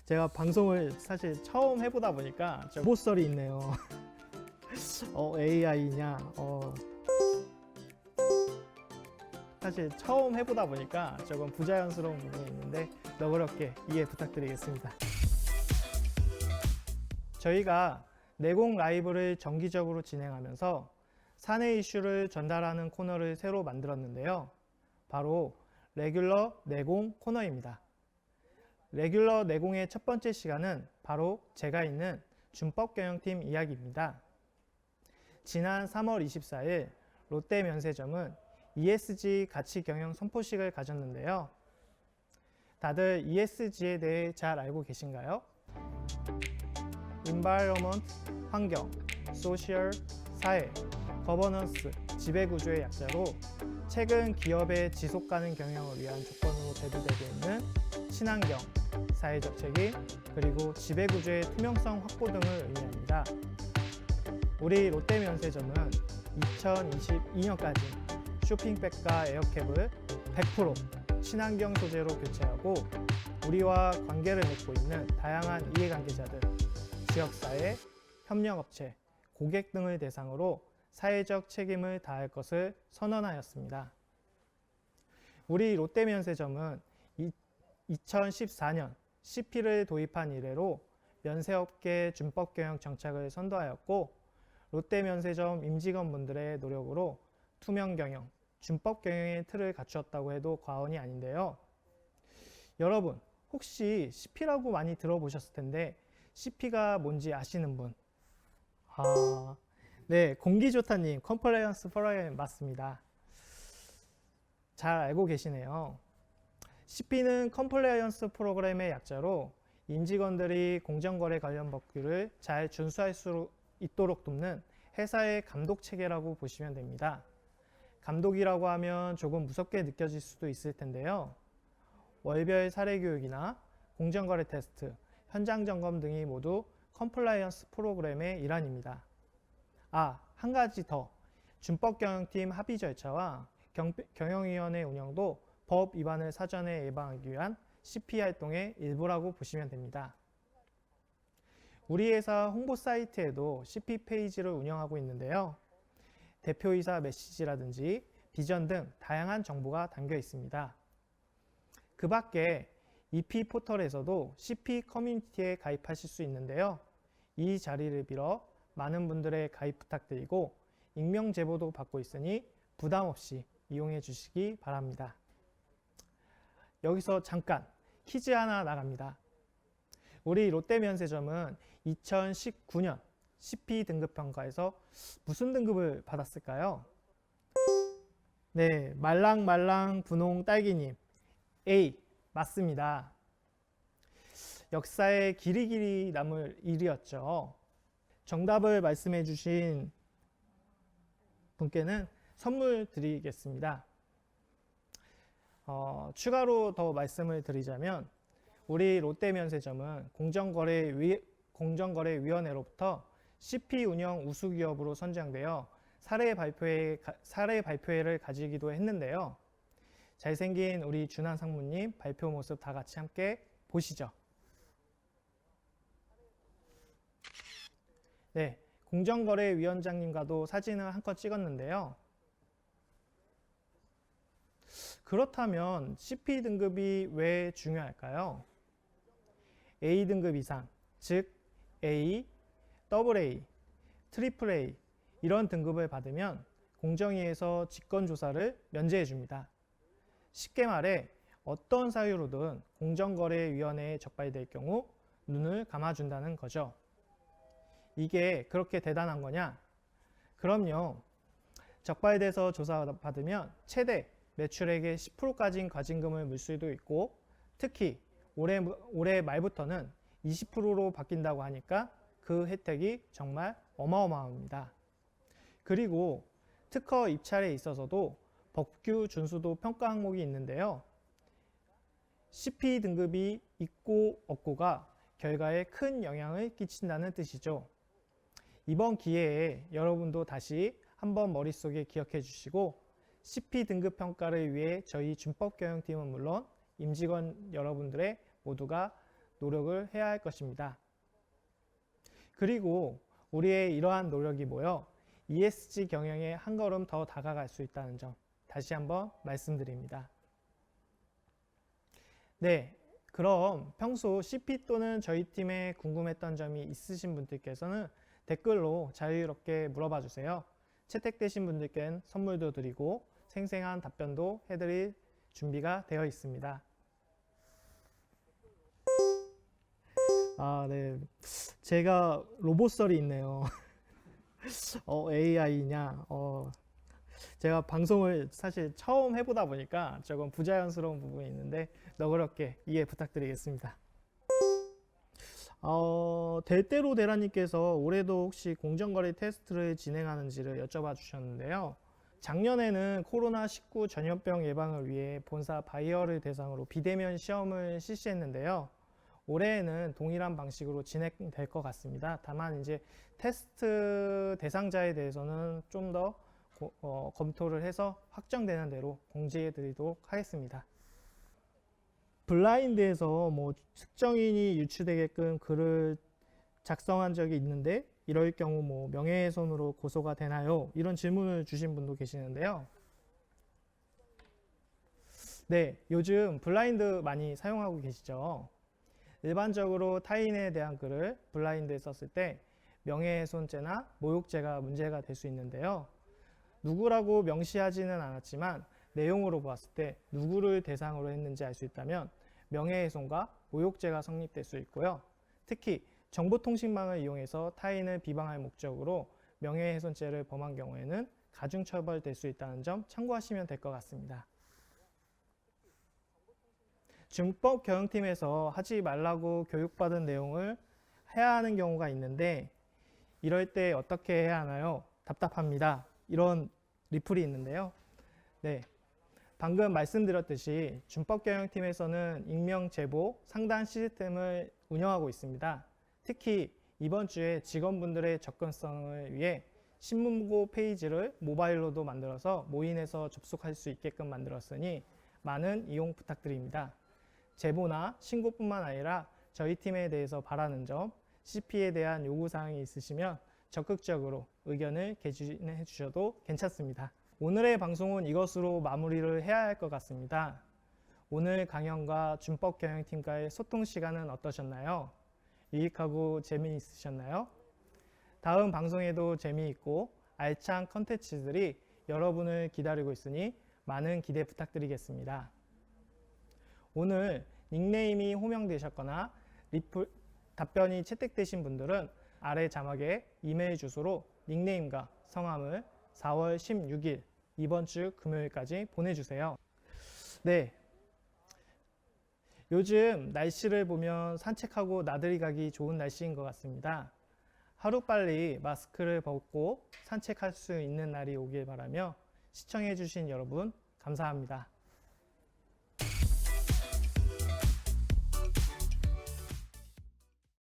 제가 방송을 사실 처음 해보다 보니까 좀 로봇설이 있네요. AI냐? 사실 처음 해보다 보니까 조금 부자연스러운 부분이 있는데 너그럽게 이해 부탁드리겠습니다. 저희가 내공 라이브를 정기적으로 진행하면서 사내 이슈를 전달하는 코너를 새로 만들었는데요. 바로 레귤러 내공 코너입니다. 레귤러 내공의 첫 번째 시간은 바로 제가 있는 준법경영팀 이야기입니다. 지난 3월 24일 롯데면세점은 ESG 가치경영 선포식을 가졌는데요. 다들 ESG에 대해 잘 알고 계신가요? Environment, 환경, Social, 사회, Governance, 지배구조의 약자로 최근 기업의 지속가능 경영을 위한 조건으로 대두되고 있는 친환경, 사회적 책임, 그리고 지배구조의 투명성 확보 등을 의미합니다. 우리 롯데면세점은 2022년까지 쇼핑백과 에어캡을 100% 친환경 소재로 교체하고 우리와 관계를 맺고 있는 다양한 이해관계자들, 지역사회, 협력업체, 고객 등을 대상으로 사회적 책임을 다할 것을 선언하였습니다. 우리 롯데면세점은 2014년 CP를 도입한 이래로 면세업계 준법경영 정착을 선도하였고 롯데면세점 임직원분들의 노력으로 투명경영, 준법경영의 틀을 갖추었다고 해도 과언이 아닌데요. 여러분, 혹시 CP라고 많이 들어보셨을 텐데 CP가 뭔지 아시는 분? 네, 공기좋다님, 컴플라이언스 프로그램 맞습니다. 잘 알고 계시네요. CP는 컴플라이언스 프로그램의 약자로 임직원들이 공정거래 관련 법규를 잘 준수할 수 있도록 돕는 회사의 감독 체계라고 보시면 됩니다. 감독이라고 하면 조금 무섭게 느껴질 수도 있을 텐데요. 월별 사례 교육이나 공정거래 테스트, 현장 점검 등이 모두 컴플라이언스 프로그램의 일환입니다. 한 가지 더. 준법경영팀 합의 절차와 경영위원회 운영도 법 위반을 사전에 예방하기 위한 CP 활동의 일부라고 보시면 됩니다. 우리 회사 홍보 사이트에도 CP 페이지를 운영하고 있는데요. 대표이사 메시지라든지 비전 등 다양한 정보가 담겨 있습니다. 그 밖에 EP 포털에서도 CP 커뮤니티에 가입하실 수 있는데요. 이 자리를 빌어 많은 분들의 가입 부탁드리고 익명 제보도 받고 있으니 부담 없이 이용해 주시기 바랍니다. 여기서 잠깐 퀴즈 하나 나갑니다. 우리 롯데면세점은 2019년 CP 등급 평가에서 무슨 등급을 받았을까요? 네, 말랑말랑 분홍 딸기님 A 맞습니다. 역사에 길이길이 남을 일이었죠. 정답을 말씀해 주신 분께는 선물 드리겠습니다. 추가로 더 말씀을 드리자면 우리 롯데면세점은 공정거래위원회로부터 CP 운영 우수기업으로 선정되어 사례 발표회를 가지기도 했는데요. 잘생긴 우리 준한 상무님 발표 모습 다 같이 함께 보시죠. 네, 공정거래위원장님과도 사진을 한컷 찍었는데요. 그렇다면 CP 등급이 왜 중요할까요? A 등급 이상, 즉 A, AA, AAA 이런 등급을 받으면 공정위에서 직권조사를 면제해 줍니다. 쉽게 말해 어떤 사유로든 공정거래위원회에 적발될 경우 눈을 감아준다는 거죠. 이게 그렇게 대단한 거냐? 그럼요. 적발돼서 조사받으면 최대 매출액의 10%까지인 과징금을 물 수도 있고 특히 올해 말부터는 20%로 바뀐다고 하니까 그 혜택이 정말 어마어마합니다. 그리고 특허 입찰에 있어서도 법규 준수도 평가 항목이 있는데요. CP 등급이 있고 없고가 결과에 큰 영향을 끼친다는 뜻이죠. 이번 기회에 여러분도 다시 한번 머릿속에 기억해 주시고 CP 등급 평가를 위해 저희 준법경영팀은 물론 임직원 여러분들의 모두가 노력을 해야 할 것입니다. 그리고 우리의 이러한 노력이 모여 ESG 경영에 한 걸음 더 다가갈 수 있다는 점 다시 한번 말씀드립니다. 네, 그럼 평소 CP 또는 저희 팀에 궁금했던 점이 있으신 분들께서는 댓글로 자유롭게 물어봐 주세요. 채택되신 분들께는 선물도 드리고 생생한 답변도 해드릴 준비가 되어 있습니다. 네. 제가 로봇설이 있네요. AI냐? 제가 방송을 사실 처음 해보다 보니까 조금 부자연스러운 부분이 있는데 너그럽게 이해 부탁드리겠습니다. 될대로 대라님께서 올해도 혹시 공정거래 테스트를 진행하는지를 여쭤봐 주셨는데요. 작년에는 코로나19 전염병 예방을 위해 본사 바이어를 대상으로 비대면 시험을 실시했는데요. 올해에는 동일한 방식으로 진행될 것 같습니다. 다만 이제 테스트 대상자에 대해서는 좀 더 검토를 해서 확정되는 대로 공지해 드리도록 하겠습니다. 블라인드에서 뭐 특정인이 유추되게끔 글을 작성한 적이 있는데 이럴 경우 뭐 명예훼손으로 고소가 되나요? 이런 질문을 주신 분도 계시는데요. 네, 요즘 블라인드 많이 사용하고 계시죠? 일반적으로 타인에 대한 글을 블라인드에 썼을 때 명예훼손죄나 모욕죄가 문제가 될 수 있는데요. 누구라고 명시하지는 않았지만 내용으로 보았을 때 누구를 대상으로 했는지 알 수 있다면 명예훼손과 모욕죄가 성립될 수 있고요. 특히 정보통신망을 이용해서 타인을 비방할 목적으로 명예훼손죄를 범한 경우에는 가중처벌될 수 있다는 점 참고하시면 될 것 같습니다. 준법 경영팀에서 하지 말라고 교육받은 내용을 해야 하는 경우가 있는데 이럴 때 어떻게 해야 하나요? 답답합니다. 이런 리플이 있는데요. 네, 방금 말씀드렸듯이 준법 경영팀에서는 익명 제보 상담 시스템을 운영하고 있습니다. 특히 이번 주에 직원분들의 접근성을 위해 신문고 페이지를 모바일로도 만들어서 모인에서 접속할 수 있게끔 만들었으니 많은 이용 부탁드립니다. 제보나 신고뿐만 아니라 저희 팀에 대해서 바라는 점, CP에 대한 요구사항이 있으시면 적극적으로 의견을 개진해 주셔도 괜찮습니다. 오늘의 방송은 이것으로 마무리를 해야 할 것 같습니다. 오늘 강연과 준법 경영팀과의 소통 시간은 어떠셨나요? 유익하고 재미있으셨나요? 다음 방송에도 재미있고 알찬 컨텐츠들이 여러분을 기다리고 있으니 많은 기대 부탁드리겠습니다. 오늘 닉네임이 호명되셨거나 답변이 채택되신 분들은 아래 자막에 이메일 주소로 닉네임과 성함을 4월 16일 이번 주 금요일까지 보내주세요. 네, 요즘 날씨를 보면 산책하고 나들이 가기 좋은 날씨인 것 같습니다. 하루빨리 마스크를 벗고 산책할 수 있는 날이 오길 바라며 시청해주신 여러분 감사합니다.